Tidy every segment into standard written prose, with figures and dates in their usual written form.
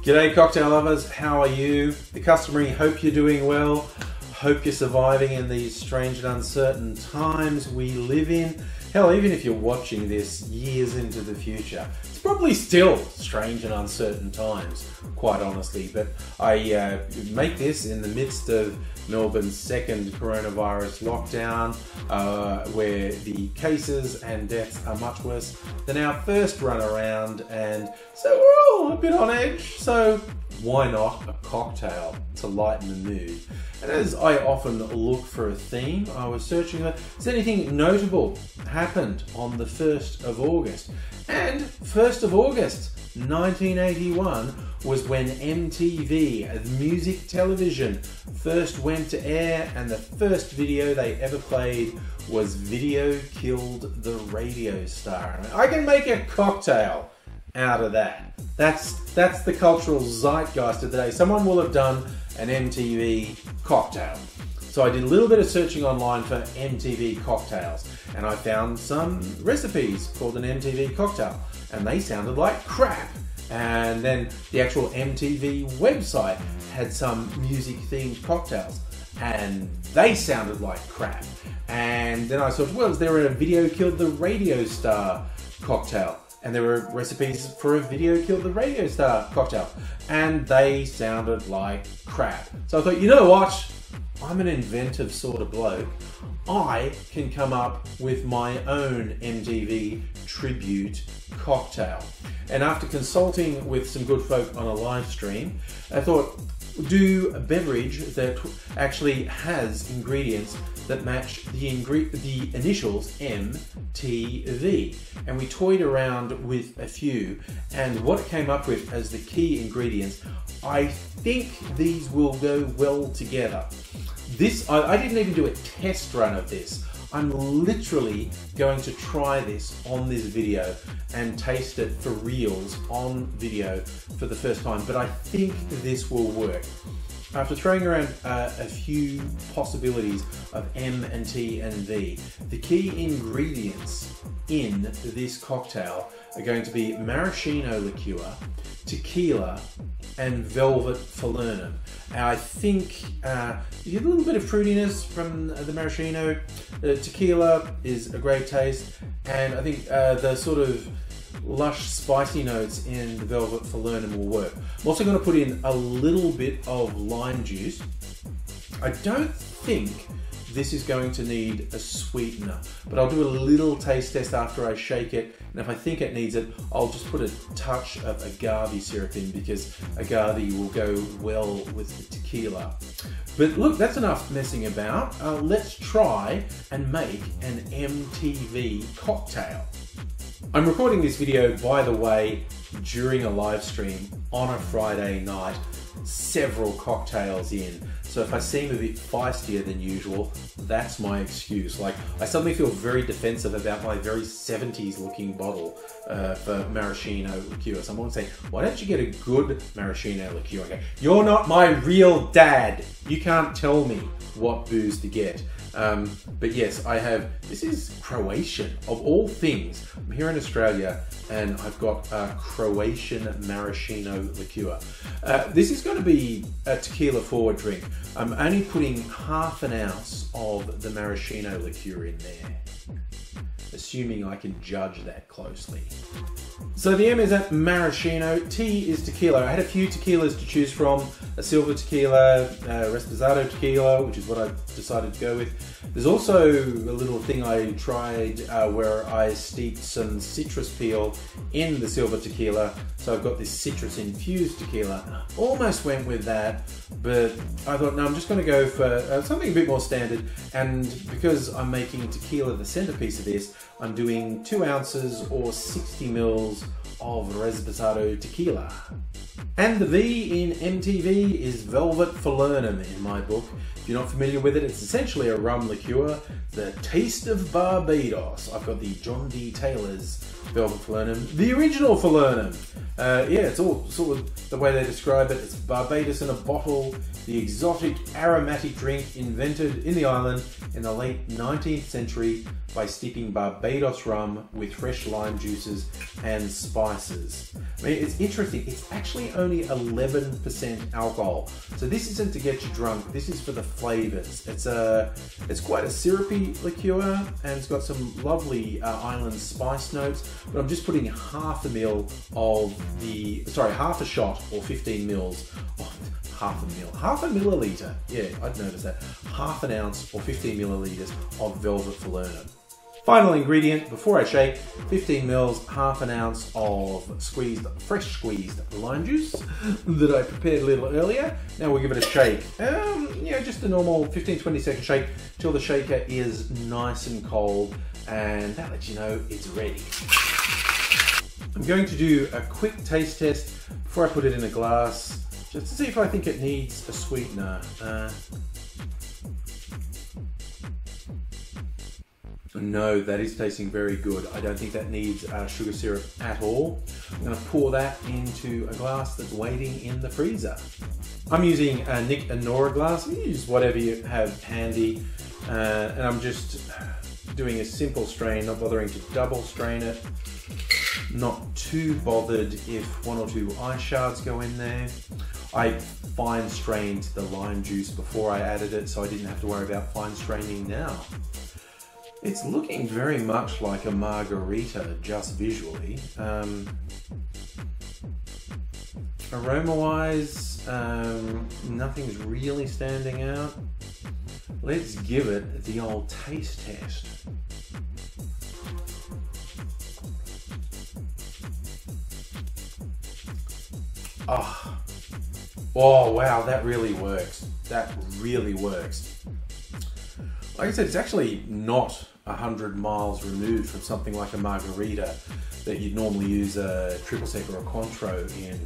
G'day cocktail lovers, how are you? The customary hope you're doing well, hope you're surviving in these strange and uncertain times we live in. Hell, even if you're watching this years into the future, it's probably still strange and uncertain times, quite honestly. But I make this in the midst of Melbourne's second coronavirus lockdown, where the cases and deaths are much worse than our first run around, and so we're all a bit on edge. So why not a cocktail to lighten the mood? And as I often look for a theme, I was searching for, has anything notable happened on the 1st of August? And 1st of August 1981 was when MTV, music television, first went to air, and the first video they ever played was Video Killed the Radio Star. I can make a cocktail out of that. That's the cultural zeitgeist of the day. Someone will have done an MTV cocktail. So I did a little bit of searching online for MTV cocktails, and I found some recipes called an MTV cocktail, and they sounded like crap. And then the actual MTV website had some music-themed cocktails, and they sounded like crap. And then I thought, well, is there a Video Killed the Radio Star cocktail? And there were recipes for a Video Killed the Radio Star cocktail, and they sounded like crap. So I thought, you know what? I'm an inventive sort of bloke. I can come up with my own MTV tribute cocktail. And after consulting with some good folk on a live stream, I thought, do a beverage that actually has ingredients that match the initials MTV. And we toyed around with a few, and what it came up with as the key ingredients, I think these will go well together. I didn't even do a test run of this. I'm literally going to try this on this video and taste it for reals on video for the first time, but I think this will work. After throwing around a few possibilities of M and T and V, the key ingredients in this cocktail are going to be maraschino liqueur, tequila, and velvet falernum. And I think you get a little bit of fruitiness from the maraschino. Tequila is a great taste, and I think the sort of lush spicy notes in the velvet falernum will work. I'm also going to put in a little bit of lime juice. I don't think this is going to need a sweetener, but I'll do a little taste test after I shake it, and if I think it needs it, I'll just put a touch of agave syrup in, because agave will go well with the tequila. But look, that's enough messing about. Let's try and make an MTV cocktail. I'm recording this video, by the way, during a live stream on a Friday night, several cocktails in. So if I seem a bit feistier than usual, that's my excuse. Like, I suddenly feel very defensive about my very 70s looking bottle for maraschino liqueur. Someone would say, why don't you get a good maraschino liqueur? Okay, you're not my real dad. You can't tell me what booze to get. But yes, I have, this is Croatian, of all things. I'm here in Australia, and I've got a Croatian maraschino liqueur. This is going to be a tequila forward drink. I'm only putting half an ounce of the maraschino liqueur in there, assuming I can judge that closely. So the M is at maraschino, T is tequila. I had a few tequilas to choose from, a silver tequila, Reposado tequila, which is what I decided to go with. There's also a little thing I tried where I steeped some citrus peel in the silver tequila, so I've got this citrus infused tequila. Almost went with that, but I thought, no, I'm just going to go for something a bit more standard, and because I'm making tequila the centerpiece of this, I'm doing 2 ounces or 60 mils of Reposado tequila. And the V in MTV is Velvet Falernum in my book. If you're not familiar with it, it's essentially a rum liqueur, the taste of Barbados. I've got the John D. Taylor's Velvet Falernum, the original Falernum. Yeah, it's all sort of the way they describe it. It's Barbados in a bottle, the exotic aromatic drink invented in the island in the late 19th century by steeping Barbados rum with fresh lime juices and spices. I mean, it's interesting. It's actually only 11% alcohol. So this isn't to get you drunk. This is for the flavors. It's quite a syrupy liqueur, and it's got some lovely island spice notes. But I'm just putting half a shot or 15 mils. Oh, half a milliliter. Yeah, I'd notice that. Half an ounce or 15 milliliters of Velvet Falernum. Final ingredient before I shake: 15 mils, half an ounce of fresh squeezed lime juice that I prepared a little earlier. Now we'll give it a shake. Just a normal 15-20 second shake till the shaker is nice and cold, and that lets you know it's ready. I'm going to do a quick taste test before I put it in a glass, just to see if I think it needs a sweetener. No, that is tasting very good. I don't think that needs sugar syrup at all. I'm going to pour that into a glass that's waiting in the freezer. I'm using a Nick and Nora glass. You use whatever you have handy. And I'm just doing a simple strain, not bothering to double strain it. Not too bothered if one or two ice shards go in there. I fine strained the lime juice before I added it, so I didn't have to worry about fine straining now. It's looking very much like a margarita, just visually. Aroma-wise, nothing's really standing out. Let's give it the old taste test. Oh wow, that really works. That really works. Like I said, it's actually not 100 miles removed from something like a margarita that you'd normally use a triple sec or a Cointreau in.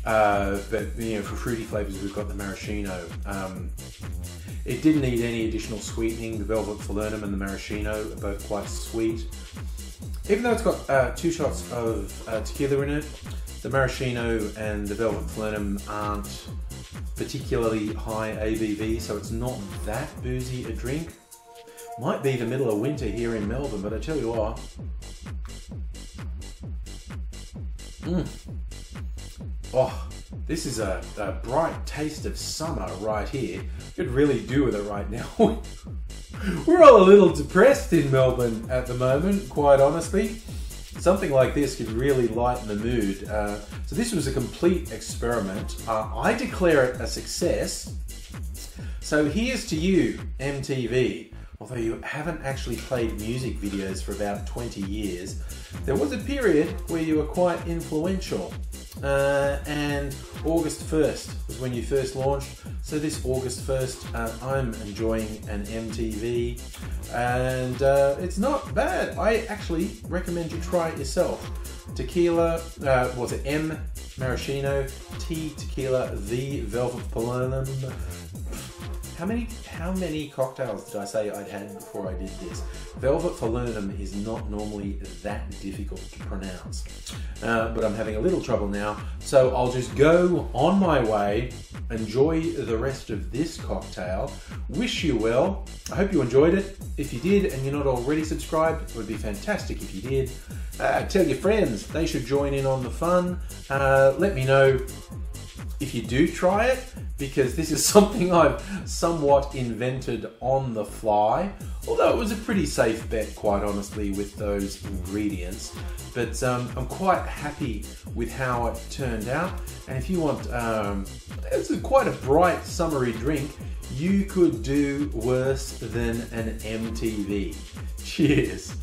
But for fruity flavors, we've got the maraschino. It didn't need any additional sweetening. The Velvet Falernum and the maraschino are both quite sweet. Even though it's got 2 shots of tequila in it, the maraschino and the Velvet Falernum aren't particularly high ABV, so it's not that boozy a drink. Might be the middle of winter here in Melbourne, but I tell you what. Oh, this is a bright taste of summer right here. Could really do with it right now. We're all a little depressed in Melbourne at the moment, quite honestly. Something like this could really lighten the mood. So this was a complete experiment. I declare it a success. So here's to you, MTV. Although you haven't actually played music videos for about 20 years, there was a period where you were quite influential. And August 1st was when you first launched. So this August 1st, I'm enjoying an MTV, and it's not bad. I actually recommend you try it yourself. Tequila, was it M Maraschino, T Tequila, the Velvet Falernum. How many cocktails did I say I'd had before I did this? Velvet Falernum is not normally that difficult to pronounce, but I'm having a little trouble now, so I'll just go on my way, enjoy the rest of this cocktail, wish you well. I hope you enjoyed it. If you did and you're not already subscribed, it would be fantastic if you did. Tell your friends, they should join in on the fun. Let me know if you do try it, because this is something I've somewhat invented on the fly, although it was a pretty safe bet, quite honestly, with those ingredients. But I'm quite happy with how it turned out, and if you want, it's quite a bright summery drink. You could do worse than an MTV. Cheers.